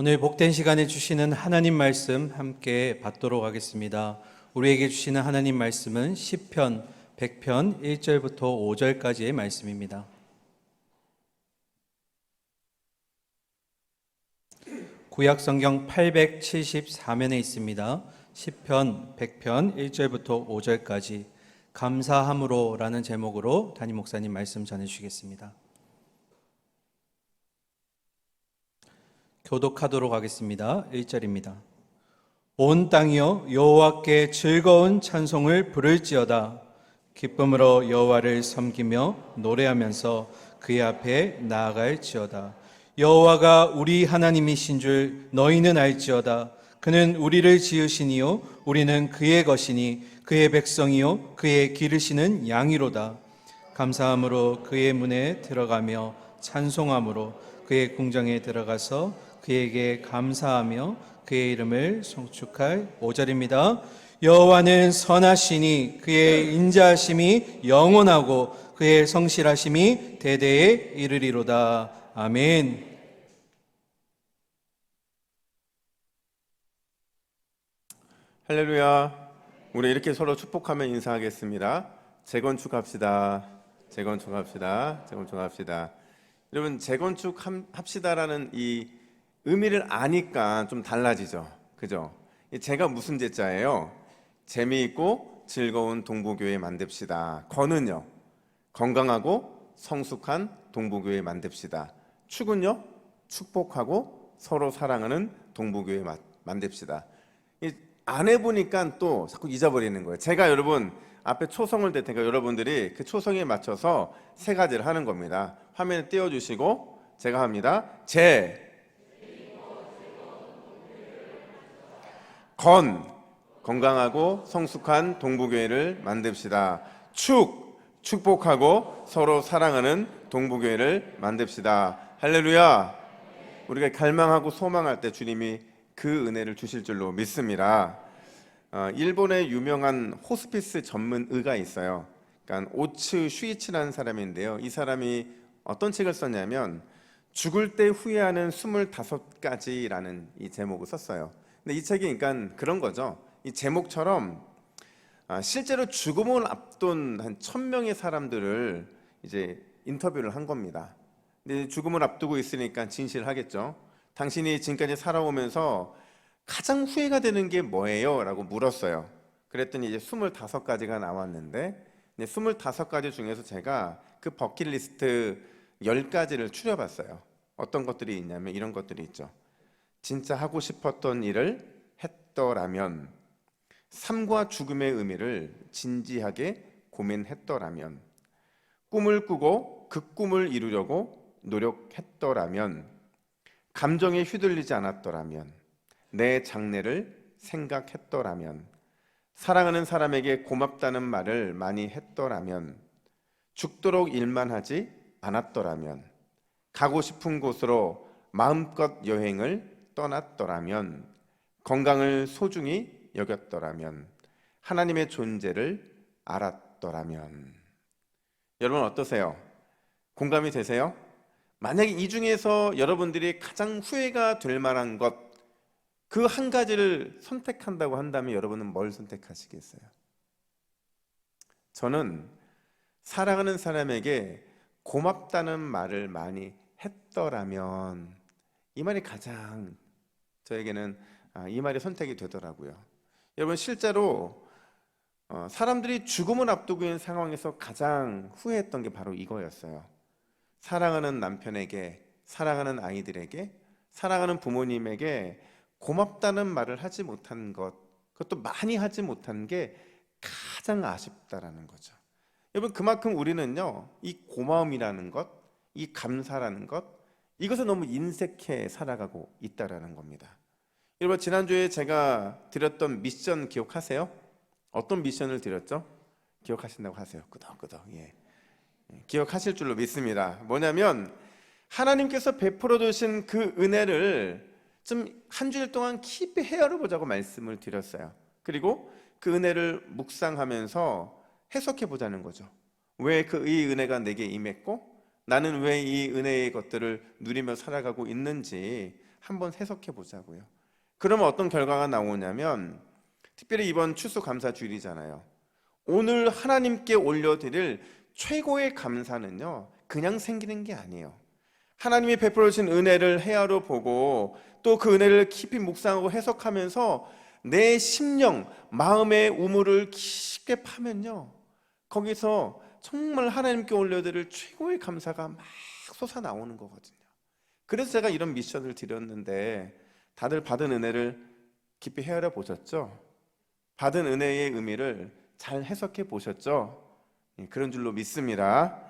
오늘 복된 시간에 주시는 하나님 말씀 함께 받도록 하겠습니다. 우리에게 주시는 하나님 말씀은 시편 100편 1절부터 5절까지의 말씀입니다. 구약 성경 874면에 있습니다. 시편 100편 1절부터 5절까지 감사함으로라는 제목으로 담임 목사님 말씀 전해 주시겠습니다. 교독하도록 하겠습니다. 1절입니다. 온 땅이여 여호와께 즐거운 찬송을 부를지어다. 기쁨으로 여호와를 섬기며 노래하면서 그의 앞에 나아갈지어다. 여호와가 우리 하나님이신 줄 너희는 알지어다. 그는 우리를 지으시니요 우리는 그의 것이니 그의 백성이요 그의 기르시는 양이로다. 감사함으로 그의 문에 들어가며 찬송함으로 그의 궁정에 들어가서 그에게 감사하며 그의 이름을 송축할 5절입니다. 여호와는 선하시니 그의 인자하심이 영원하고 그의 성실하심이 대대에 이르리로다. 아멘. 할렐루야. 우리 이렇게 서로 축복하며 인사하겠습니다. 재건축합시다. 재건축합시다. 재건축합시다. 여러분, 재건축합시다라는 이 의미를 아니까 좀 달라지죠. 그죠? 제가 무슨 제자예요? 재미있고 즐거운 동부교회 만듭시다. 건은요? 건강하고 성숙한 동부교회 만듭시다. 축은요? 축복하고 서로 사랑하는 동부교회 만듭시다. 안 해보니까 또 자꾸 잊어버리는 거예요. 제가 여러분 앞에 초성을 댈 테니까 여러분들이 그 초성에 맞춰서 세 가지를 하는 겁니다. 화면에 띄워주시고 제가 합니다. 건강하고 성숙한 동부교회를 만듭시다. 축복하고 서로 사랑하는 동부교회를 만듭시다. 할렐루야. 우리가 갈망하고 소망할 때 주님이 그 은혜를 주실 줄로 믿습니다. 일본의 유명한 호스피스 전문 의가 있어요. 그러니까 오츠 슈이치라는 사람인데요. 이 사람이 어떤 책을 썼냐면 죽을 때 후회하는 25가지라는 이 제목을 썼어요. 근데 이 책이 그러니까 그런 거죠. 이 제목처럼 실제로 죽음을 앞둔 한 1000명의 사람들을 이제 인터뷰를 한 겁니다. 근데 죽음을 앞두고 있으니까 진실하겠죠. 당신이 지금까지 살아오면서 가장 후회가 되는 게 뭐예요? 라고 물었어요. 그랬더니 이제 25가지가 나왔는데 25가지 중에서 제가 그 버킷리스트 10가지를 추려봤어요. 어떤 것들이 있냐면 이런 것들이 있죠. 진짜 하고 싶었던 일을 했더라면, 삶과 죽음의 의미를 진지하게 고민했더라면, 꿈을 꾸고 그 꿈을 이루려고 노력했더라면, 감정에 휘둘리지 않았더라면, 내 장래를 생각했더라면, 사랑하는 사람에게 고맙다는 말을 많이 했더라면, 죽도록 일만 하지 않았더라면, 가고 싶은 곳으로 마음껏 여행을 떠났더라면, 건강을 소중히 여겼더라면, 하나님의 존재를 알았더라면. 여러분 어떠세요? 공감이 되세요? 만약에 이 중에서 여러분들이 가장 후회가 될 만한 것, 그 한 가지를 선택한다고 한다면 여러분은 뭘 선택하시겠어요? 저는 사랑하는 사람에게 고맙다는 말을 많이 했더라면, 이 말이 가장 저에게는 이 말이 선택이 되더라고요. 여러분 실제로 사람들이 죽음을 앞두고 있는 상황에서 가장 후회했던 게 바로 이거였어요. 사랑하는 남편에게, 사랑하는 아이들에게, 사랑하는 부모님에게 고맙다는 말을 하지 못한 것, 그것도 많이 하지 못한 게 가장 아쉽다라는 거죠. 여러분 그만큼 우리는요, 이 고마움이라는 것, 이 감사라는 것, 이것을 너무 인색해 살아가고 있다라는 겁니다. 여러분 지난주에 제가 드렸던 미션 기억하세요? 어떤 미션을 드렸죠? 기억하신다고 하세요. 끄덕끄덕. 예. 기억하실 줄로 믿습니다. 뭐냐면 하나님께서 베풀어 주신 그 은혜를 좀 한 주일 동안 깊이 헤아려 보자고 말씀을 드렸어요. 그리고 그 은혜를 묵상하면서 해석해 보자는 거죠. 왜 이 은혜가 내게 임했고 나는 왜 이 은혜의 것들을 누리며 살아가고 있는지 한번 해석해 보자고요. 그러면 어떤 결과가 나오냐면, 특별히 이번 추수감사 주일이잖아요. 오늘 하나님께 올려드릴 최고의 감사는요, 그냥 생기는 게 아니에요. 하나님이 베풀어 주신 은혜를 헤아려 보고 또 그 은혜를 깊이 묵상하고 해석하면서 내 심령, 마음의 우물을 깊게 파면요, 거기서 정말 하나님께 올려드릴 최고의 감사가 막 솟아나오는 거거든요. 그래서 제가 이런 미션을 드렸는데, 다들 받은 은혜를 깊이 헤아려 보셨죠? 받은 은혜의 의미를 잘 해석해 보셨죠? 그런 줄로 믿습니다.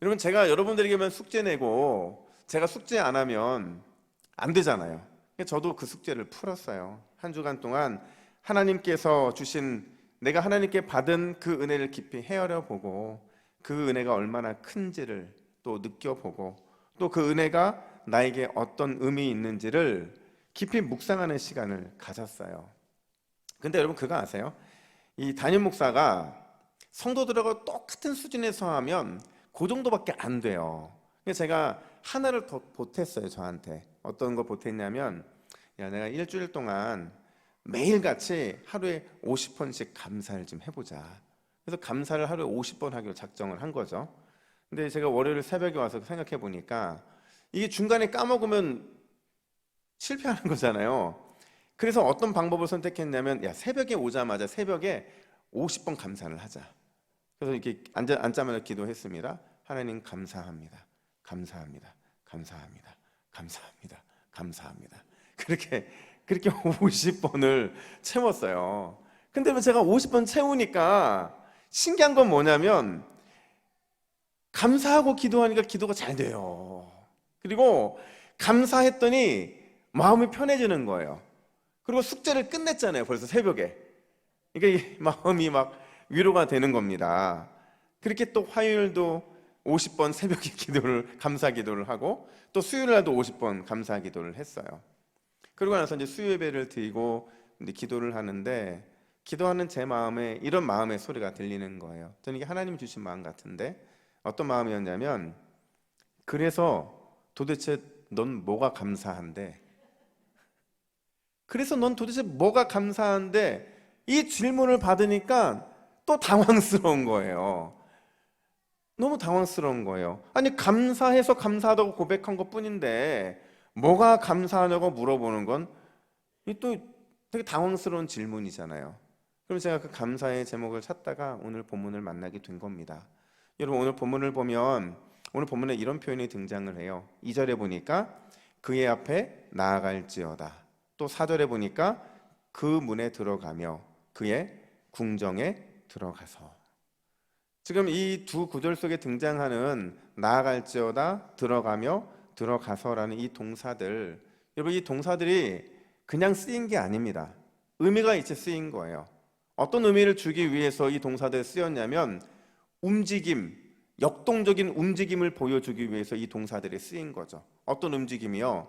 여러분, 제가 여러분들에게만 숙제 내고 제가 숙제 안 하면 안 되잖아요. 저도 그 숙제를 풀었어요. 한 주간 동안 하나님께서 주신, 내가 하나님께 받은 그 은혜를 깊이 헤아려 보고 그 은혜가 얼마나 큰지를 또 느껴보고 또 그 은혜가 나에게 어떤 의미 있는지를 깊이 묵상하는 시간을 가졌어요. 근데 여러분, 그거 아세요? 이 담임 목사가 성도들하고 똑같은 수준에서 하면 그 정도밖에 안 돼요. 그래서 제가 하나를 더 보탰어요. 저한테 어떤 거 보탰냐면, 야, 내가 일주일 동안 매일같이 하루에 50번씩 감사를 좀 해보자. 그래서 감사를 하루에 50번 하기로 작정을 한 거죠. 근데 제가 월요일 새벽에 와서 생각해 보니까 이게 중간에 까먹으면 실패하는 거잖아요. 그래서 어떤 방법을 선택했냐면, 야, 새벽에 오자마자 새벽에 50번 감사를 하자. 그래서 이렇게 앉자마자 기도했습니다. 하나님 감사합니다. 감사합니다. 감사합니다. 감사합니다. 감사합니다. 그렇게 50번을 채웠어요. 근데 제가 50번 채우니까 신기한 건 뭐냐면, 감사하고 기도하니까 기도가 잘 돼요. 그리고 감사했더니 마음이 편해지는 거예요. 그리고 숙제를 끝냈잖아요, 벌써 새벽에. 그러니까 이 마음이 막 위로가 되는 겁니다. 그렇게 또 화요일도 50번 새벽에 감사 기도를 하고, 또 수요일 날도 50번 감사 기도를 했어요. 그러고 나서 이제 수요 예배를 드리고 이제 기도를 하는데, 기도하는 제 마음에 이런 마음의 소리가 들리는 거예요. 저는 이게 하나님 주신 마음 같은데, 어떤 마음이었냐면, 그래서 도대체 넌 뭐가 감사한데? 그래서 넌 도대체 뭐가 감사한데? 이 질문을 받으니까 또 당황스러운 거예요. 너무 당황스러운 거예요. 아니, 감사해서 감사하다고 고백한 것 뿐인데 뭐가 감사하냐고 물어보는 건 또 되게 당황스러운 질문이잖아요. 그럼 제가 그 감사의 제목을 찾다가 오늘 본문을 만나게 된 겁니다. 여러분, 오늘 본문을 보면 오늘 본문에 이런 표현이 등장을 해요. 2절에 보니까 그의 앞에 나아갈지어다. 또 4절에 보니까 그 문에 들어가며 그의 궁정에 들어가서. 지금 이 두 구절 속에 등장하는 나아갈지어다, 들어가며, 들어가서라는 이 동사들, 여러분, 이 동사들이 그냥 쓰인 게 아닙니다. 의미가 있어 쓰인 거예요. 어떤 의미를 주기 위해서 이 동사들이 쓰였냐면, 움직임, 역동적인 움직임을 보여주기 위해서 이 동사들이 쓰인 거죠. 어떤 움직임이요?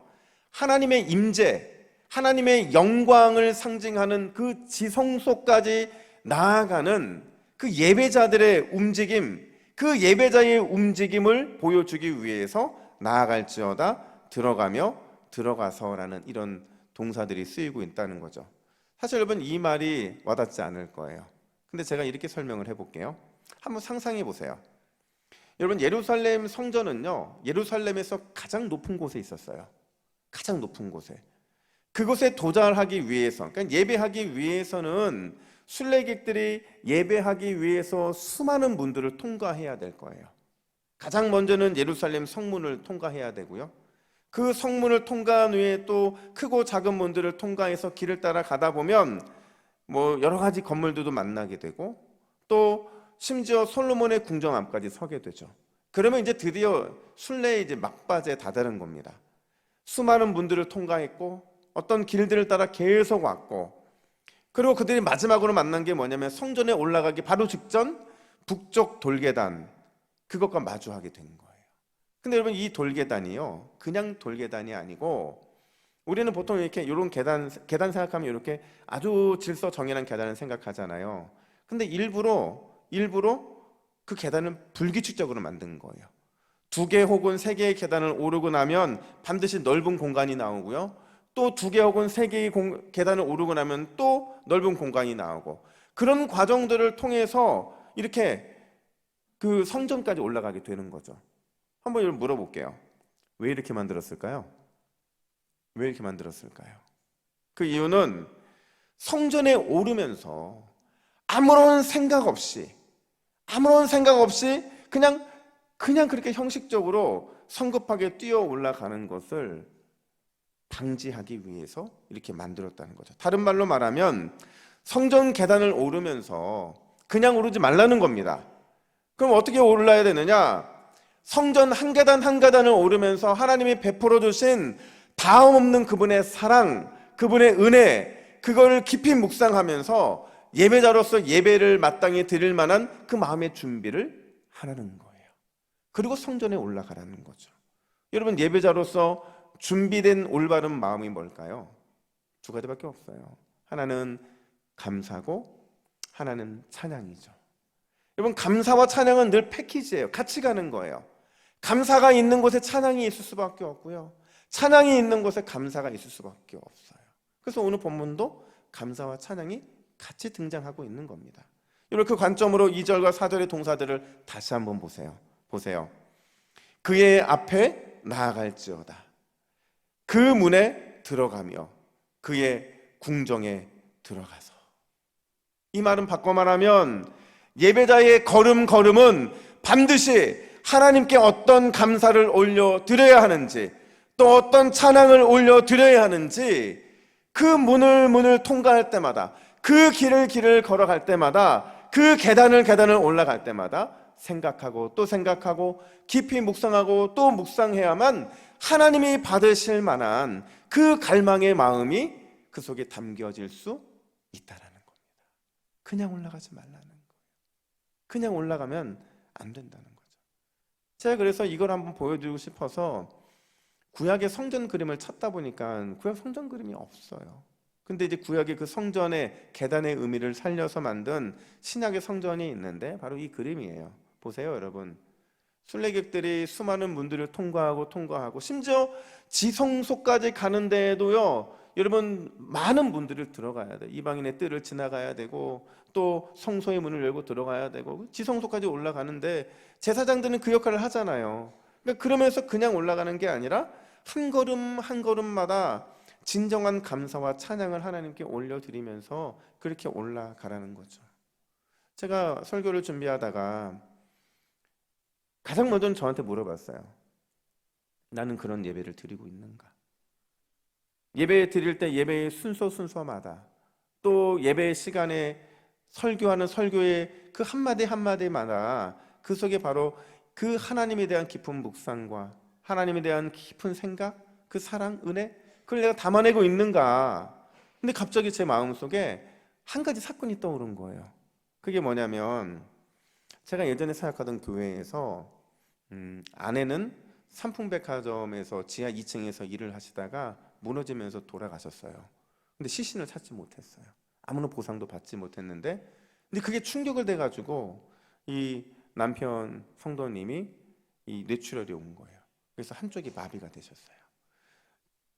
하나님의 임재, 하나님의 영광을 상징하는 그 지성소까지 나아가는 그 예배자들의 움직임, 그 예배자의 움직임을 보여주기 위해서 나아갈지어다, 들어가며, 들어가서라는 이런 동사들이 쓰이고 있다는 거죠. 사실 여러분, 이 말이 와닿지 않을 거예요. 근데 제가 이렇게 설명을 해볼게요. 한번 상상해 보세요. 여러분, 예루살렘 성전은요, 예루살렘에서 가장 높은 곳에 있었어요. 가장 높은 곳에. 그곳에 도달하기 위해서, 그러니까 예배하기 위해서는 순례객들이 예배하기 위해서 수많은 문들을 통과해야 될 거예요. 가장 먼저는 예루살렘 성문을 통과해야 되고요. 그 성문을 통과한 후에 또 크고 작은 문들을 통과해서 길을 따라 가다 보면 뭐 여러 가지 건물들도 만나게 되고, 또 심지어 솔로몬의 궁정 앞까지 서게 되죠. 그러면 이제 드디어 순례의 이제 막바지에 다다른 겁니다. 수많은 문들을 통과했고, 어떤 길들을 따라 계속 왔고, 그리고 그들이 마지막으로 만난 게 뭐냐면 성전에 올라가기 바로 직전 북쪽 돌계단, 그것과 마주하게 된 거예요. 근데 여러분, 이 돌계단이요, 그냥 돌계단이 아니고, 우리는 보통 이렇게 이런 계단 생각하면 이렇게 아주 질서정연한 계단을 생각하잖아요. 근데 일부러 그 계단을 불규칙적으로 만든 거예요. 2개 혹은 3개의 계단을 오르고 나면 반드시 넓은 공간이 나오고요. 또 2개 혹은 3개의 계단을 오르고 나면 또 넓은 공간이 나오고, 그런 과정들을 통해서 이렇게 그 성전까지 올라가게 되는 거죠. 한번 여러분 물어볼게요. 왜 이렇게 만들었을까요? 왜 이렇게 만들었을까요? 그 이유는 성전에 오르면서 아무런 생각 없이 그냥 그렇게 형식적으로 성급하게 뛰어 올라가는 것을 방지하기 위해서 이렇게 만들었다는 거죠. 다른 말로 말하면 성전 계단을 오르면서 그냥 오르지 말라는 겁니다. 그럼 어떻게 올라야 되느냐? 성전 한 계단 한 계단을 오르면서 하나님이 베풀어 주신 다음 없는 그분의 사랑, 그분의 은혜, 그거를 깊이 묵상하면서 예배자로서 예배를 마땅히 드릴 만한 그 마음의 준비를 하라는 거예요. 그리고 성전에 올라가라는 거죠. 여러분, 예배자로서 준비된 올바른 마음이 뭘까요? 2가지밖에 없어요. 하나는 감사고 하나는 찬양이죠. 여러분, 감사와 찬양은 늘 패키지예요. 같이 가는 거예요. 감사가 있는 곳에 찬양이 있을 수밖에 없고요, 찬양이 있는 곳에 감사가 있을 수밖에 없어요. 그래서 오늘 본문도 감사와 찬양이 같이 등장하고 있는 겁니다. 여러분, 그 관점으로 2절과 4절의 동사들을 다시 한번 보세요. 그의 앞에 나아갈지어다. 그 문에 들어가며 그의 궁정에 들어가서. 이 말은 바꿔 말하면 예배자의 걸음은 반드시 하나님께 어떤 감사를 올려드려야 하는지, 또 어떤 찬양을 올려드려야 하는지, 그 문을 통과할 때마다, 그 길을 걸어갈 때마다, 그 계단을 올라갈 때마다 생각하고 또 생각하고 깊이 묵상하고 또 묵상해야만 하나님이 받으실 만한 그 갈망의 마음이 그 속에 담겨질 수 있다라는 겁니다. 그냥 올라가지 말라는 거예요. 그냥 올라가면 안 된다는 거죠. 제가 그래서 이걸 한번 보여드리고 싶어서 구약의 성전 그림을 찾다 보니까 구약 성전 그림이 없어요. 근데 이제 구약의 그 성전의 계단의 의미를 살려서 만든 신약의 성전이 있는데 바로 이 그림이에요. 보세요, 여러분. 순례객들이 수많은 문들을 통과하고 심지어 지성소까지 가는 데에도요, 여러분, 많은 문들을 들어가야 돼요. 이방인의 뜰을 지나가야 되고 또 성소의 문을 열고 들어가야 되고 지성소까지 올라가는데 제사장들은 그 역할을 하잖아요. 그러니까 그러면서 그냥 올라가는 게 아니라 한 걸음 한 걸음마다 진정한 감사와 찬양을 하나님께 올려드리면서 그렇게 올라가라는 거죠. 제가 설교를 준비하다가 가장 먼저는 저한테 물어봤어요. 나는 그런 예배를 드리고 있는가? 예배 드릴 때 예배의 순서마다 또 예배 시간에 설교하는 설교의 그 한마디 한마디마다 그 속에 바로 그 하나님에 대한 깊은 묵상과 하나님에 대한 깊은 생각, 그 사랑, 은혜, 그걸 내가 담아내고 있는가? 근데 갑자기 제 마음속에 한 가지 사건이 떠오른 거예요. 그게 뭐냐면 제가 예전에 사역하던 교회에서 아내는 삼풍백화점에서 지하 2층에서 일을 하시다가 무너지면서 돌아가셨어요. 근데 시신을 찾지 못했어요. 아무런 보상도 받지 못했는데, 근데 그게 충격을 돼가지고 이 남편 성도님이 이 뇌출혈이 온 거예요. 그래서 한쪽이 마비가 되셨어요.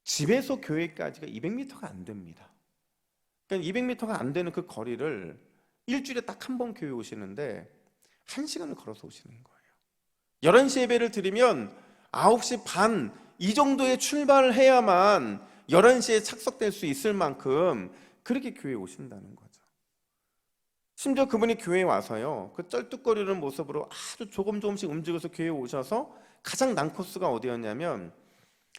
집에서 교회까지가 200m가 안 됩니다. 그러니까 200m가 안 되는 그 거리를 일주일에 딱 한 번 교회 오시는데 1시간을 걸어서 오시는 거예요. 11시 예배를 드리면 9시 반 이 정도에 출발을 해야만 11시에 착석될 수 있을 만큼 그렇게 교회에 오신다는 거죠. 심지어 그분이 교회에 와서요, 그 쩔뚝거리는 모습으로 아주 조금씩 움직여서 교회에 오셔서 가장 난 코스가 어디였냐면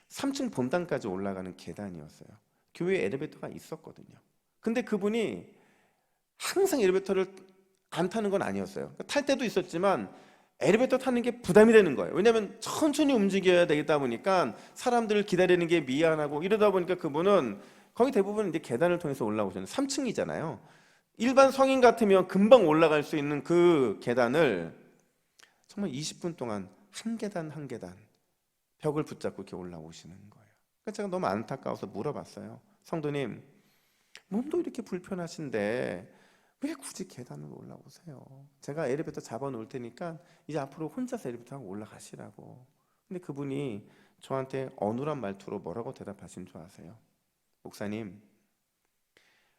3층 본당까지 올라가는 계단이었어요. 교회에 엘리베이터가 있었거든요. 근데 그분이 항상 엘리베이터를 안 타는 건 아니었어요. 탈 때도 있었지만 엘리베이터 타는 게 부담이 되는 거예요. 왜냐하면 천천히 움직여야 되다 보니까 사람들을 기다리는 게 미안하고 이러다 보니까 그분은 거의 대부분 이제 계단을 통해서 올라오셨는데 3층이잖아요. 일반 성인 같으면 금방 올라갈 수 있는 그 계단을 정말 20분 동안 한 계단 한 계단 벽을 붙잡고 이렇게 올라오시는 거예요. 그러니까 제가 너무 안타까워서 물어봤어요. 성도님, 몸도 이렇게 불편하신데 왜 굳이 계단을 올라오세요? 제가 엘리베이터 잡아놓을 테니까 이제 앞으로 혼자서 엘리베이터 타고 올라가시라고. 근데 그분이 저한테 어눌한 말투로 뭐라고 대답하신 줄 아세요? 목사님,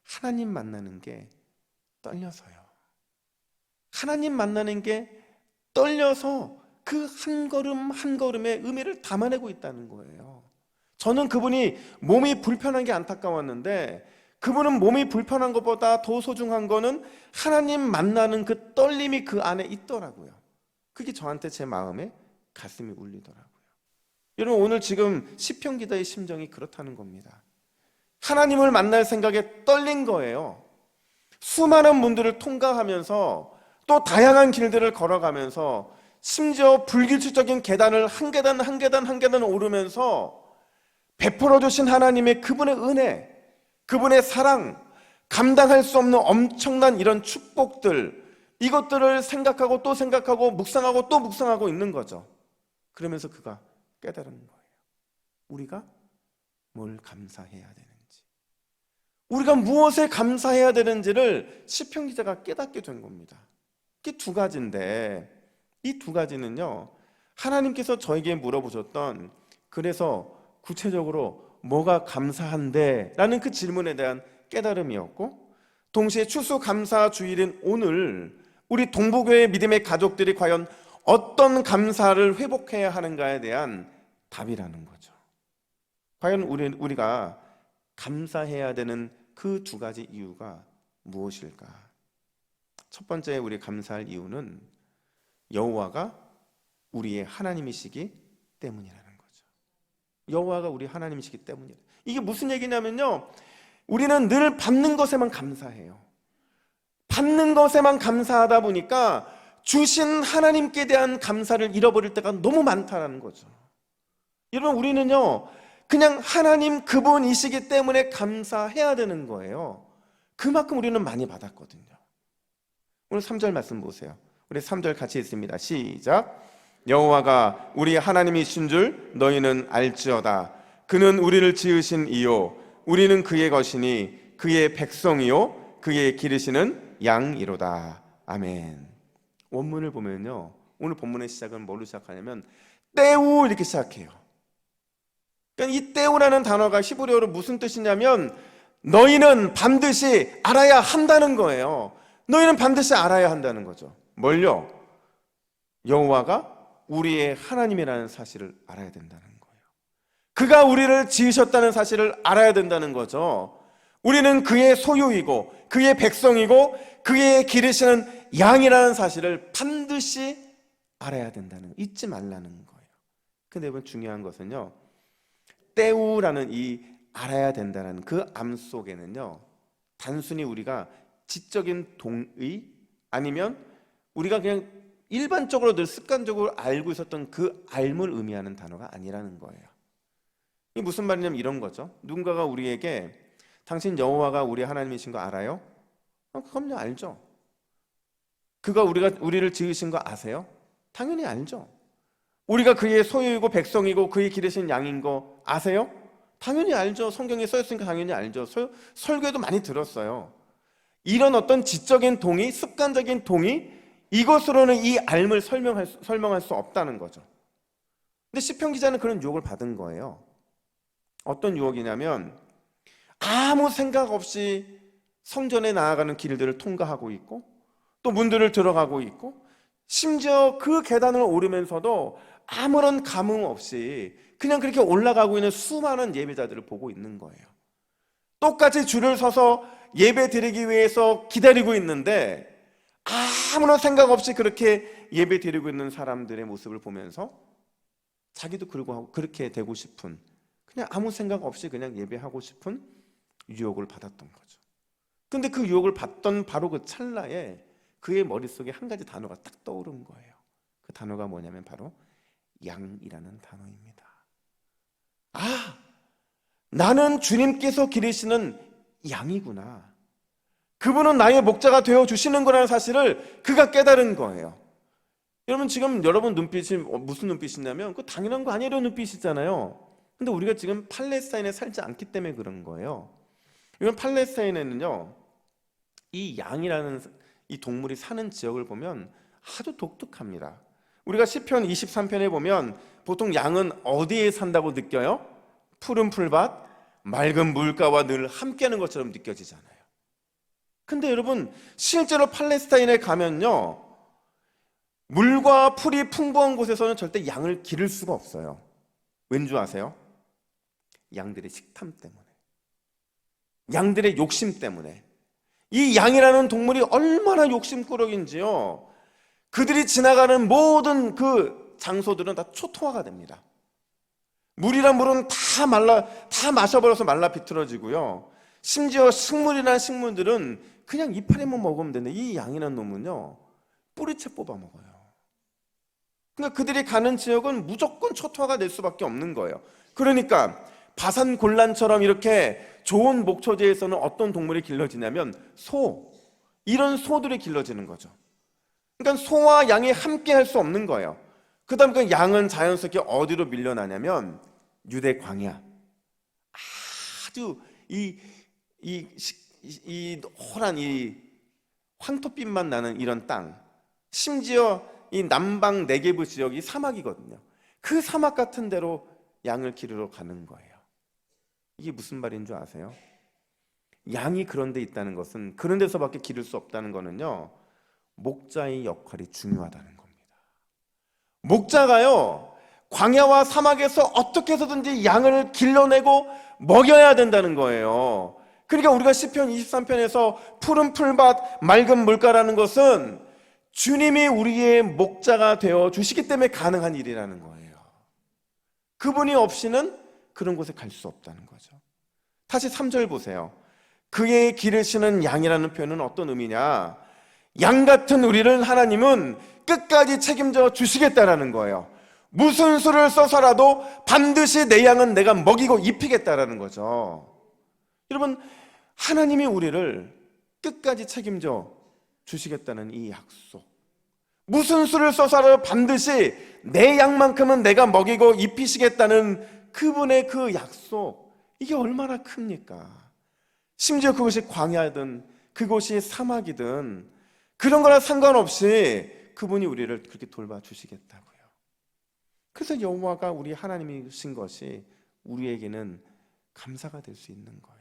하나님 만나는 게 떨려서요. 하나님 만나는 게 떨려서 그 한 걸음 한 걸음의 의미를 담아내고 있다는 거예요. 저는 그분이 몸이 불편한 게 안타까웠는데, 그분은 몸이 불편한 것보다 더 소중한 거는 하나님 만나는 그 떨림이 그 안에 있더라고요. 그게 저한테 제 마음에 가슴이 울리더라고요. 여러분, 오늘 지금 시편 기자의 심정이 그렇다는 겁니다. 하나님을 만날 생각에 떨린 거예요. 수많은 문들을 통과하면서 또 다양한 길들을 걸어가면서 심지어 불규칙적인 계단을 한 계단 한 계단 한 계단 오르면서 베풀어 주신 하나님의 그분의 은혜, 그분의 사랑, 감당할 수 없는 엄청난 이런 축복들, 이것들을 생각하고 또 생각하고 묵상하고 또 묵상하고 있는 거죠. 그러면서 그가 깨달은 거예요. 우리가 뭘 감사해야 되는지, 우리가 무엇에 감사해야 되는지를 시편 기자가 깨닫게 된 겁니다. 이게 두 가지인데, 이 두 가지는요, 하나님께서 저에게 물어보셨던, 그래서 구체적으로 뭐가 감사한데? 라는 그 질문에 대한 깨달음이었고, 동시에 추수감사 주일인 오늘 우리 동부교회 믿음의 가족들이 과연 어떤 감사를 회복해야 하는가에 대한 답이라는 거죠. 과연 우리가 감사해야 되는 그 두 가지 이유가 무엇일까? 첫 번째 우리 감사할 이유는 여호와가 우리의 하나님이시기 때문이라는 거죠. 여호와가 우리 하나님이시기 때문이에요. 이게 무슨 얘기냐면요, 우리는 늘 받는 것에만 감사해요. 받는 것에만 감사하다 보니까 주신 하나님께 대한 감사를 잃어버릴 때가 너무 많다는 거죠. 여러분, 우리는요 그냥 하나님 그분이시기 때문에 감사해야 되는 거예요. 그만큼 우리는 많이 받았거든요. 오늘 3절 말씀 보세요. 우리 3절 같이 읽습니다. 시작. 여호와가 우리 하나님이신 줄 너희는 알지어다. 그는 우리를 지으신 이요 우리는 그의 것이니 그의 백성이요 그의 기르시는 양이로다. 아멘. 원문을 보면요, 오늘 본문의 시작은 뭘로 시작하냐면 때우 이렇게 시작해요. 그러니까 이 때우라는 단어가 히브리어로 무슨 뜻이냐면 너희는 반드시 알아야 한다는 거예요. 너희는 반드시 알아야 한다는 거죠. 뭘요? 여호와가 우리의 하나님이라는 사실을 알아야 된다는 거예요. 그가 우리를 지으셨다는 사실을 알아야 된다는 거죠. 우리는 그의 소유이고 그의 백성이고 그의 기르시는 양이라는 사실을 반드시 알아야 된다는, 잊지 말라는 거예요. 근데 여러분, 중요한 것은요, 때우라는 이 알아야 된다는 그 암 속에는요, 단순히 우리가 지적인 동의 아니면 우리가 그냥 일반적으로 늘 습관적으로 알고 있었던 그 알을 의미하는 단어가 아니라는 거예요. 이게 무슨 말이냐면 이런 거죠. 누군가가 우리에게 당신 여호와가 우리 하나님이신 거 알아요? 그럼요, 알죠. 그가 우리를 지으신 거 아세요? 당연히 알죠. 우리가 그의 소유이고 백성이고 그의 기르신 양인 거 아세요? 당연히 알죠. 성경에 써있으니까 당연히 알죠. 설교에도 많이 들었어요. 이런 어떤 지적인 동의, 습관적인 동의, 이것으로는 이 알을 설명할 수 없다는 거죠. 근데 시편 기자는 그런 유혹을 받은 거예요. 어떤 유혹이냐면 아무 생각 없이 성전에 나아가는 길들을 통과하고 있고 또 문들을 들어가고 있고 심지어 그 계단을 오르면서도 아무런 감흥 없이 그냥 그렇게 올라가고 있는 수많은 예배자들을 보고 있는 거예요. 똑같이 줄을 서서 예배 드리기 위해서 기다리고 있는데 아무런 생각 없이 그렇게 예배 드리고 있는 사람들의 모습을 보면서 자기도 그렇게 되고 싶은, 그냥 아무 생각 없이 그냥 예배하고 싶은 유혹을 받았던 거죠. 근데 그 유혹을 받던 바로 그 찰나에 그의 머릿속에 한 가지 단어가 딱 떠오른 거예요. 그 단어가 뭐냐면 바로 양이라는 단어입니다. 아, 나는 주님께서 기르시는 양이구나. 그분은 나의 목자가 되어주시는 거라는 사실을 그가 깨달은 거예요. 여러분, 지금 여러분 눈빛이 무슨 눈빛이냐면 그 당연한 거 아니에요 눈빛이잖아요. 근데 우리가 지금 팔레스타인에 살지 않기 때문에 그런 거예요. 이건 팔레스타인에는요, 이 양이라는 이 동물이 사는 지역을 보면 아주 독특합니다. 우리가 시편 23편에 보면 보통 양은 어디에 산다고 느껴요? 푸른 풀밭, 맑은 물가와 늘 함께하는 것처럼 느껴지잖아요. 근데 여러분, 실제로 팔레스타인에 가면요, 물과 풀이 풍부한 곳에서는 절대 양을 기를 수가 없어요. 왠 줄 아세요? 양들의 식탐 때문에, 양들의 욕심 때문에. 이 양이라는 동물이 얼마나 욕심꾸러기인지요, 그들이 지나가는 모든 그 장소들은 다 초토화가 됩니다. 물이란 물은 다 마셔버려서 말라 비틀어지고요, 심지어 식물이란 식물들은 그냥 이파리만 먹으면 되는데 이 양이라는 놈은요, 뿌리채 뽑아 먹어요. 그러니까 그들이 가는 지역은 무조건 초토화가 될 수밖에 없는 거예요. 그러니까 바산골란처럼 이렇게 좋은 목초지에서는 어떤 동물이 길러지냐면 이런 소들이 길러지는 거죠. 그러니까 소와 양이 함께 할 수 없는 거예요. 그 다음에 그 양은 자연스럽게 어디로 밀려나냐면 유대 광야, 아주 이 노란 이 황토빛만 나는 이런 땅, 심지어 이 남방 네게브 지역이 사막이거든요. 그 사막 같은 데로 양을 기르러 가는 거예요. 이게 무슨 말인 줄 아세요? 양이 그런 데 있다는 것은, 그런 데서밖에 기를 수 없다는 거는요, 목자의 역할이 중요하다는 겁니다. 목자가요, 광야와 사막에서 어떻게 해서든지 양을 길러내고 먹여야 된다는 거예요. 그러니까 우리가 시편 23편에서 푸른 풀밭 맑은 물가라는 것은 주님이 우리의 목자가 되어 주시기 때문에 가능한 일이라는 거예요. 그분이 없이는 그런 곳에 갈 수 없다는 거죠. 다시 3절 보세요. 그의 기르시는 양이라는 표현은 어떤 의미냐? 양 같은 우리를 하나님은 끝까지 책임져 주시겠다라는 거예요. 무슨 수를 써서라도 반드시 내 양은 내가 먹이고 입히겠다라는 거죠. 여러분, 하나님이 우리를 끝까지 책임져 주시겠다는 이 약속, 무슨 수를 써서라도 반드시 내 양만큼은 내가 먹이고 입히시겠다는 그분의 그 약속, 이게 얼마나 큽니까? 심지어 그것이 광야든 그곳이 사막이든 그런 거랑 상관없이 그분이 우리를 그렇게 돌봐주시겠다고요. 그래서 여호와가 우리 하나님이신 것이 우리에게는 감사가 될 수 있는 거예요.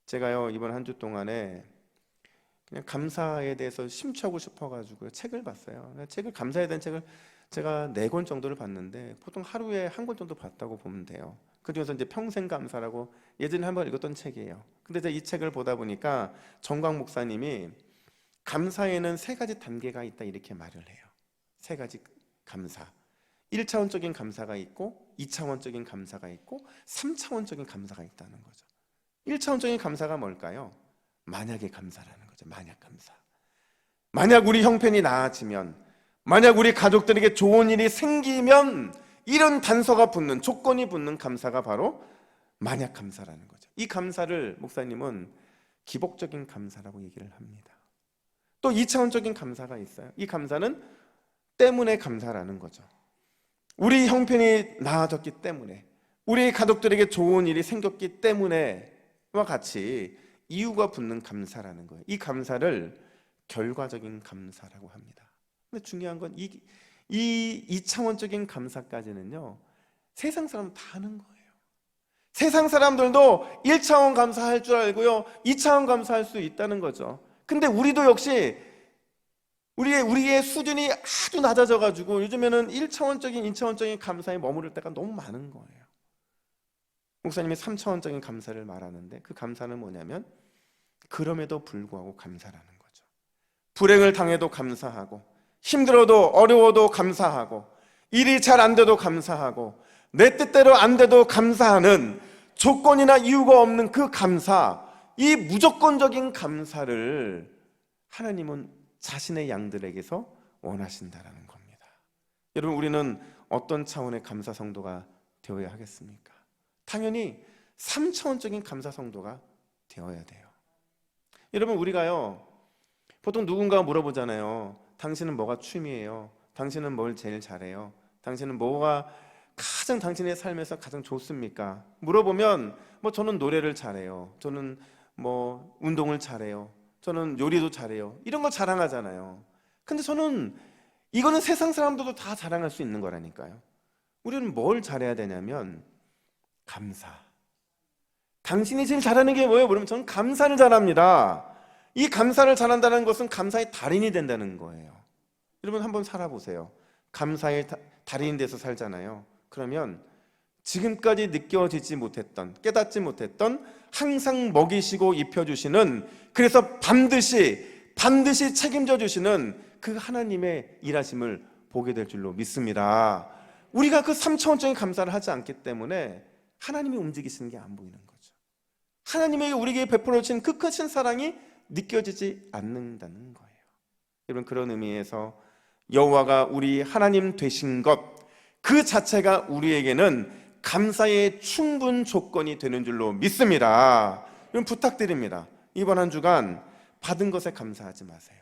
제가요, 이번 한 주 동안에 그냥 감사에 대해서 심취하고 싶어가지고 책을 봤어요. 감사에 대한 책을 제가 4권 정도를 봤는데 보통 하루에 1권 정도 봤다고 보면 돼요. 그중에서 이제 평생 감사라고 예전에 한번 읽었던 책이에요. 근데 제가 이 책을 보다 보니까 정광 목사님이 감사에는 3가지 단계가 있다 이렇게 말을 해요. 3가지 감사. 1차원적인 감사가 있고 2차원적인 감사가 있고 3차원적인 감사가 있다는 거죠. 1차원적인 감사가 뭘까요? 만약의 감사라는 거죠. 만약 감사. 만약 우리 형편이 나아지면, 만약 우리 가족들에게 좋은 일이 생기면 이런 단서가 붙는, 조건이 붙는 감사가 바로 만약 감사라는 거죠. 이 감사를 목사님은 기복적인 감사라고 얘기를 합니다. 또 2차원적인 감사가 있어요. 이 감사는 때문에 감사라는 거죠. 우리 형편이 나아졌기 때문에, 우리 가족들에게 좋은 일이 생겼기 때문에와 같이 이유가 붙는 감사라는 거예요. 이 감사를 결과적인 감사라고 합니다. 근데 중요한 건 이 2차원적인 감사까지는요, 세상 사람 다 하는 거예요. 세상 사람들도 1차원 감사할 줄 알고요, 2차원 감사할 수 있다는 거죠. 근데 우리도 역시 우리의 수준이 아주 낮아져가지고 요즘에는 1차원적인, 2차원적인 감사에 머무를 때가 너무 많은 거예요. 목사님이 3차원적인 감사를 말하는데 그 감사는 뭐냐면 그럼에도 불구하고 감사라는 거죠. 불행을 당해도 감사하고, 힘들어도 어려워도 감사하고, 일이 잘 안 돼도 감사하고, 내 뜻대로 안 돼도 감사하는 조건이나 이유가 없는 그 감사, 이 무조건적인 감사를 하나님은 자신의 양들에게서 원하신다라는 겁니다. 여러분, 우리는 어떤 차원의 감사 성도가 되어야 하겠습니까? 당연히 3차원적인 감사 성도가 되어야 돼요. 여러분, 우리가요, 보통 누군가 물어보잖아요. 당신은 뭐가 취미예요? 당신은 뭘 제일 잘해요? 당신은 뭐가 가장 당신의 삶에서 가장 좋습니까? 물어보면 저는 노래를 잘해요. 저는 운동을 잘해요. 저는 요리도 잘해요. 이런 거 자랑하잖아요. 근데 저는 이거는 세상 사람들도 다 자랑할 수 있는 거라니까요. 우리는 뭘 잘해야 되냐면 감사. 당신이 제일 잘하는 게 뭐예요? 그러면 저는 감사를 잘합니다. 이 감사를 잘한다는 것은 감사의 달인이 된다는 거예요. 여러분 한번 살아보세요. 감사의 달인이 돼서 살잖아요. 그러면 지금까지 느껴지지 못했던, 깨닫지 못했던, 항상 먹이시고 입혀주시는, 그래서 반드시 책임져 주시는 그 하나님의 일하심을 보게 될 줄로 믿습니다. 우리가 그 3차원적인 감사를 하지 않기 때문에 하나님이 움직이시는 게 안 보이는 거죠. 하나님에게 우리에게 베풀어 주신 그 크신 사랑이 느껴지지 않는다는 거예요. 여러분 그런 의미에서 여호와가 우리 하나님 되신 것 그 자체가 우리에게는 감사의 충분 조건이 되는 줄로 믿습니다. 여러분 부탁드립니다. 이번 한 주간 받은 것에 감사하지 마세요.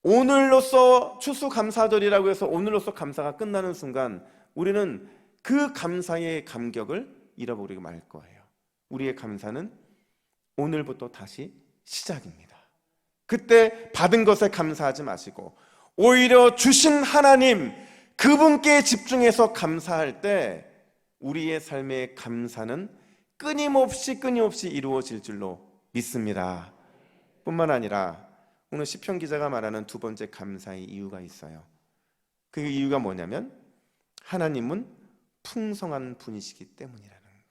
오늘로써 추수감사절이라고 해서 오늘로써 감사가 끝나는 순간 우리는 그 감사의 감격을 잃어버리고 말 거예요. 우리의 감사는 오늘부터 다시 시작입니다. 그때 받은 것에 감사하지 마시고 오히려 주신 하나님 그분께 집중해서 감사할 때 우리의 삶의 감사는 끊임없이 이루어질 줄로 믿습니다. 뿐만 아니라 오늘 시편 기자가 말하는 두 번째 감사의 이유가 있어요. 그 이유가 뭐냐면 하나님은 풍성한 분이시기 때문이라는 거예요.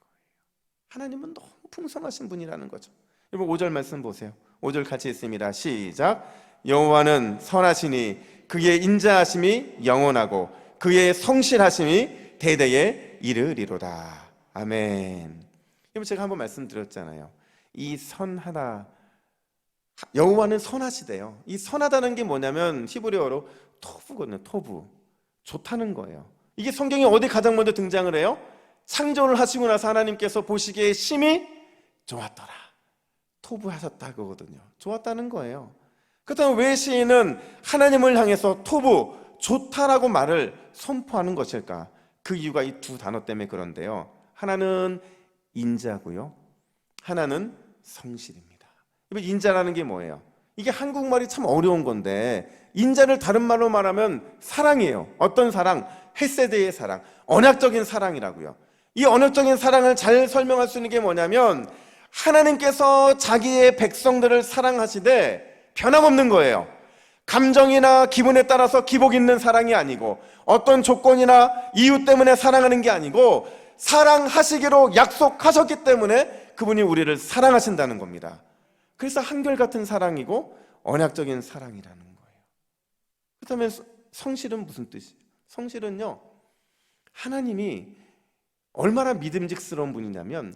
하나님은 너무 풍성하신 분이라는 거죠. 여러분 5절 말씀 보세요. 5절 같이 읽습니다. 시작. 여호와는 선하시니 그의 인자하심이 영원하고 그의 성실하심이 대대에 이르리로다. 아멘. 여러분 제가 한번 말씀드렸잖아요. 이 선하다, 여호와는 선하시대요. 이 선하다는 게 뭐냐면 히브리어로 토부거든요. 토부, 좋다는 거예요. 이게 성경에 어디 가장 먼저 등장을 해요? 창조를 하시고 나서 하나님께서 보시기에 심히 좋았더라, 토부하셨다 그거거든요. 좋았다는 거예요. 그렇다면 왜 시인은 하나님을 향해서 토부, 좋다라고 말을 선포하는 것일까? 그 이유가 이 두 단어 때문에 그런데요. 하나는 인자고요, 하나는 성실입니다. 인자라는 게 뭐예요? 이게 한국말이 참 어려운 건데 인자를 다른 말로 말하면 사랑이에요. 어떤 사랑? 헤세드의 사랑, 언약적인 사랑이라고요. 이 언약적인 사랑을 잘 설명할 수 있는 게 뭐냐면 하나님께서 자기의 백성들을 사랑하시되 변함없는 거예요. 감정이나 기분에 따라서 기복 있는 사랑이 아니고 어떤 조건이나 이유 때문에 사랑하는 게 아니고 사랑하시기로 약속하셨기 때문에 그분이 우리를 사랑하신다는 겁니다. 그래서 한결같은 사랑이고 언약적인 사랑이라는 거예요. 그렇다면 성실은 무슨 뜻이에요? 성실은요, 하나님이 얼마나 믿음직스러운 분이냐면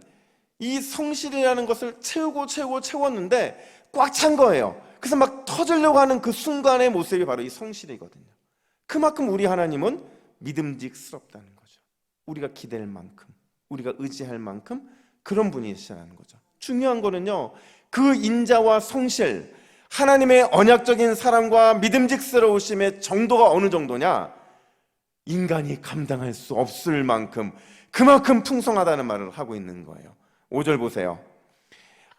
이 성실이라는 것을 채웠는데 꽉 찬 거예요. 그래서 막 터지려고 하는 그 순간의 모습이 바로 이 성실이거든요. 그만큼 우리 하나님은 믿음직스럽다는 거죠. 우리가 기댈 만큼, 우리가 의지할 만큼 그런 분이시라는 거죠. 중요한 거는요, 그 인자와 성실, 하나님의 언약적인 사랑과 믿음직스러우심의 정도가 어느 정도냐? 인간이 감당할 수 없을 만큼 그만큼 풍성하다는 말을 하고 있는 거예요. 5절 보세요.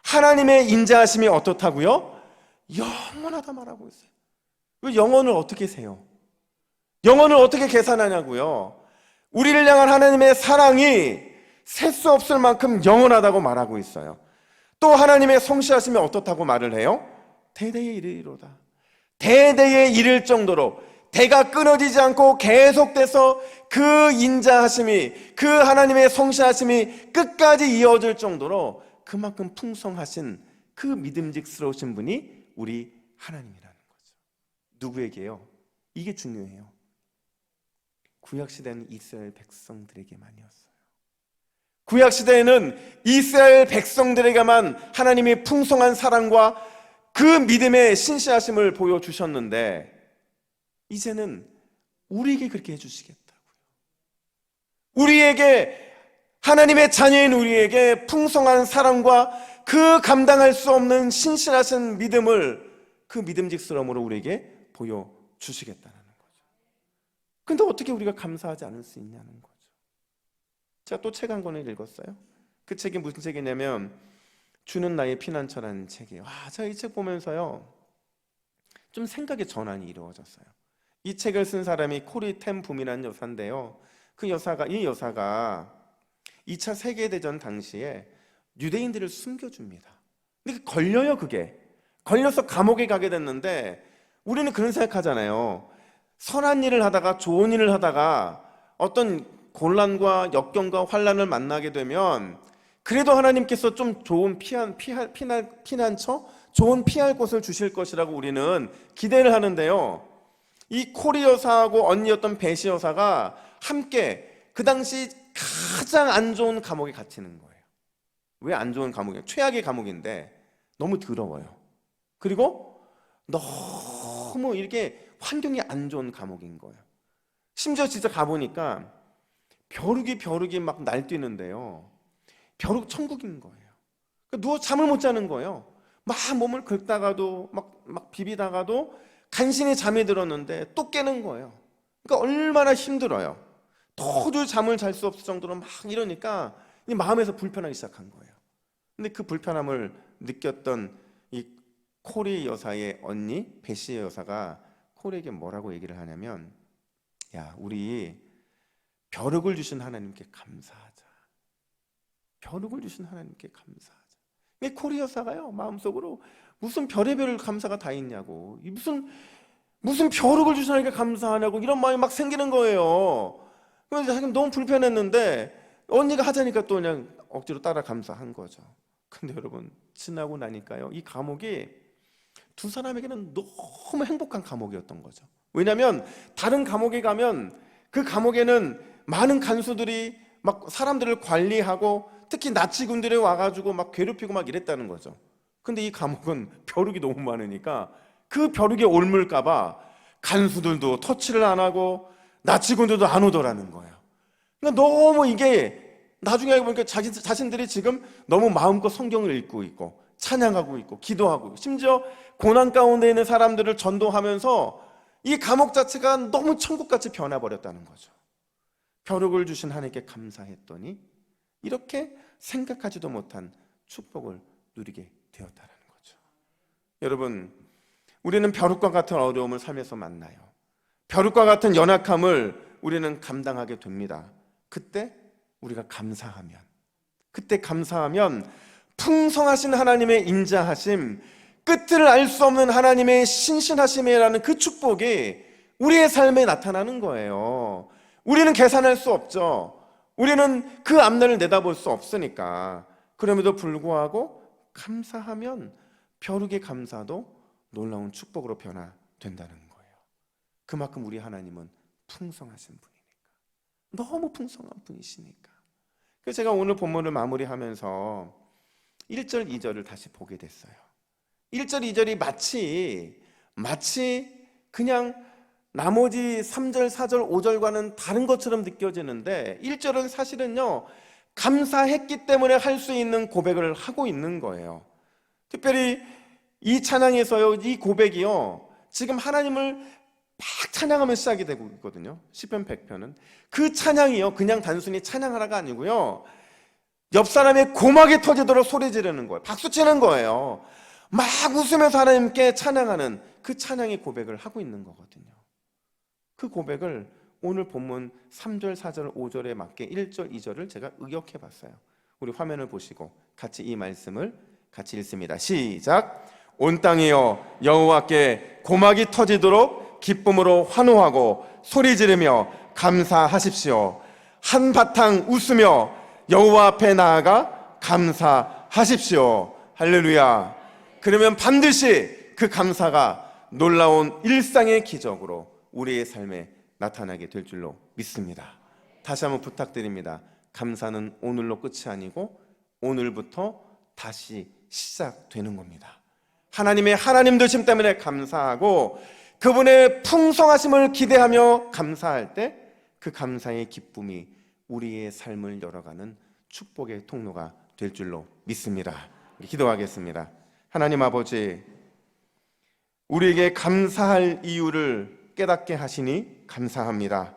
하나님의 인자하심이 어떻다고요? 영원하다 말하고 있어요. 왜 영원을 어떻게 세요? 영원을 어떻게 계산하냐고요? 우리를 향한 하나님의 사랑이 셀 수 없을 만큼 영원하다고 말하고 있어요. 또 하나님의 성실하심이 어떻다고 말을 해요? 대대에 이르리로다. 대대에 이를 정도로 대가 끊어지지 않고 계속돼서 그 인자하심이, 그 하나님의 성실하심이 끝까지 이어질 정도로 그만큼 풍성하신 그 믿음직스러우신 분이 우리 하나님이라는 거죠. 누구에게요? 이게 중요해요. 구약시대는 이스라엘 백성들에게만이었어요. 구약시대에는 이스라엘 백성들에게만 하나님이 풍성한 사랑과 그 믿음의 신실하심을 보여주셨는데 이제는 우리에게 그렇게 해주시겠다고요. 우리에게, 하나님의 자녀인 우리에게 풍성한 사랑과 그 감당할 수 없는 신실하신 믿음을, 그 믿음직스러움으로 우리에게 보여주시겠다는 거죠. 근데 어떻게 우리가 감사하지 않을 수 있냐는 거죠. 제가 또 책 한 권을 읽었어요. 그 책이 무슨 책이냐면 주는 나의 피난처라는 책이에요. 제가 이 책 보면서요 좀 생각의 전환이 이루어졌어요. 이 책을 쓴 사람이 코리 텐 붐이라는 여사인데요. 이 여사가 2차 세계대전 당시에 유대인들을 숨겨줍니다. 근데 걸려요. 그게 걸려서 감옥에 가게 됐는데, 우리는 그런 생각하잖아요. 선한 일을 하다가, 좋은 일을 하다가 어떤 곤란과 역경과 환란을 만나게 되면 그래도 하나님께서 좀 좋은 피난처, 좋은 피할 곳을 주실 것이라고 우리는 기대를 하는데요, 이 코리 여사하고 언니였던 베시 여사가 함께 그 당시 가장 안 좋은 감옥에 갇히는 거예요. 왜 안 좋은 감옥이에요? 최악의 감옥인데 너무 더러워요. 그리고 너무 이렇게 환경이 안 좋은 감옥인 거예요. 심지어 진짜 가보니까 벼룩이 막 날뛰는데요, 벼룩 천국인 거예요. 누워 잠을 못 자는 거예요. 막 몸을 긁다가도 막 비비다가도 간신히 잠이 들었는데 또 깨는 거예요. 그러니까 얼마나 힘들어요. 도저히 잠을 잘 수 없을 정도로 막 이러니까 이 마음에서 불편하기 시작한 거예요. 근데 그 불편함을 느꼈던 이 코리 여사의 언니 베시 여사가 코리에게 뭐라고 얘기를 하냐면, 야, 우리 벼룩을 주신 하나님께 감사하자. 벼룩을 주신 하나님께 감사하자. 이 코리 여사가요, 마음속으로 무슨 별의별 감사가 다 있냐고, 무슨 벼룩을 주신 하나님께 감사하냐고 이런 마음이 막 생기는 거예요. 그래서 자기는 너무 불편했는데 언니가 하자니까 또 그냥 억지로 따라 감사한 거죠. 근데 여러분, 지나고 나니까요, 이 감옥이 두 사람에게는 너무 행복한 감옥이었던 거죠. 왜냐하면 다른 감옥에 가면 그 감옥에는 많은 간수들이 막 사람들을 관리하고 특히 나치군들이 와가지고 막 괴롭히고 막 이랬다는 거죠. 근데 이 감옥은 벼룩이 너무 많으니까 그 벼룩에 옮을까봐 간수들도 터치를 안 하고 나치군들도 안 오더라는 거예요. 그러니까 너무 이게 나중에 알고 보니까 자신들이 지금 너무 마음껏 성경을 읽고 있고 찬양하고 있고 기도하고 있고 심지어 고난 가운데 있는 사람들을 전도하면서 이 감옥 자체가 너무 천국같이 변화버렸다는 거죠. 벼룩을 주신 하나님께 감사했더니 이렇게 생각하지도 못한 축복을 누리게 되었다는 거죠. 여러분, 우리는 벼룩과 같은 어려움을 삶에서 만나요. 벼룩과 같은 연약함을 우리는 감당하게 됩니다. 그때 우리가 감사하면, 풍성하신 하나님의 인자하심, 끝을 알 수 없는 하나님의 신실하심이라는 그 축복이 우리의 삶에 나타나는 거예요. 우리는 계산할 수 없죠. 우리는 그 앞날을 내다볼 수 없으니까. 그럼에도 불구하고 감사하면 벼룩의 감사도 놀라운 축복으로 변화된다는 거예요. 그만큼 우리 하나님은 풍성하신 분이니까. 너무 풍성한 분이시니까. 그래서 제가 오늘 본문을 마무리하면서 1절, 2절을 다시 보게 됐어요. 1절, 2절이 마치 그냥 나머지 3절, 4절, 5절과는 다른 것처럼 느껴지는데 1절은 사실은요, 감사했기 때문에 할 수 있는 고백을 하고 있는 거예요. 특별히 이 찬양에서요, 이 고백이요, 지금 하나님을 막 찬양하면 시작이 되고 있거든요. 시편 100편은 그 찬양이요, 그냥 단순히 찬양하라가 아니고요, 옆 사람의 고막이 터지도록 소리 지르는 거예요. 박수 치는 거예요. 막 웃으면서 하나님께 찬양하는 그 찬양의 고백을 하고 있는 거거든요. 그 고백을 오늘 본문 3절, 4절, 5절에 맞게 1절, 2절을 제가 의역해 봤어요. 우리 화면을 보시고 같이 이 말씀을 같이 읽습니다. 시작. 온 땅이여 여호와께 고막이 터지도록 기쁨으로 환호하고 소리 지르며 감사하십시오. 한바탕 웃으며 여호와 앞에 나아가 감사하십시오. 할렐루야. 그러면 반드시 그 감사가 놀라운 일상의 기적으로 우리의 삶에 나타나게 될 줄로 믿습니다. 다시 한번 부탁드립니다. 감사는 오늘로 끝이 아니고 오늘부터 다시 시작되는 겁니다. 하나님의 하나님 되심 때문에 감사하고 그분의 풍성하심을 기대하며 감사할 때 그 감사의 기쁨이 우리의 삶을 열어가는 축복의 통로가 될 줄로 믿습니다. 기도하겠습니다. 하나님 아버지, 우리에게 감사할 이유를 깨닫게 하시니 감사합니다.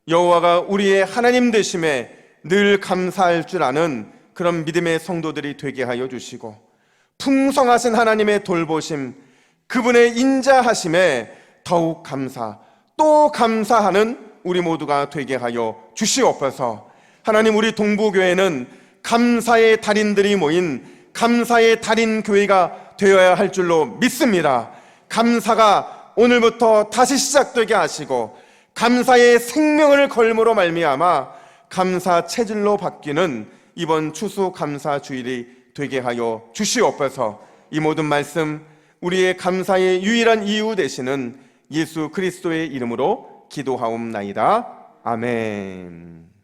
여호와가 우리의 하나님 되심에 늘 감사할 줄 아는 그런 믿음의 성도들이 되게 하여 주시고, 풍성하신 하나님의 돌보심, 그분의 인자하심에 더욱 또 감사하는 우리 모두가 되게 하여 주시옵소서. 하나님, 우리 동부교회는 감사의 달인들이 모인 감사의 달인 교회가 되어야 할 줄로 믿습니다. 감사가 오늘부터 다시 시작되게 하시고 감사의 생명을 걸음으로 말미암아 감사 체질로 바뀌는 이번 추수 감사 주일이 되게 하여 주시옵소서. 이 모든 말씀 우리의 감사의 유일한 이유 되시는 예수 그리스도의 이름으로 기도하옵나이다. 아멘.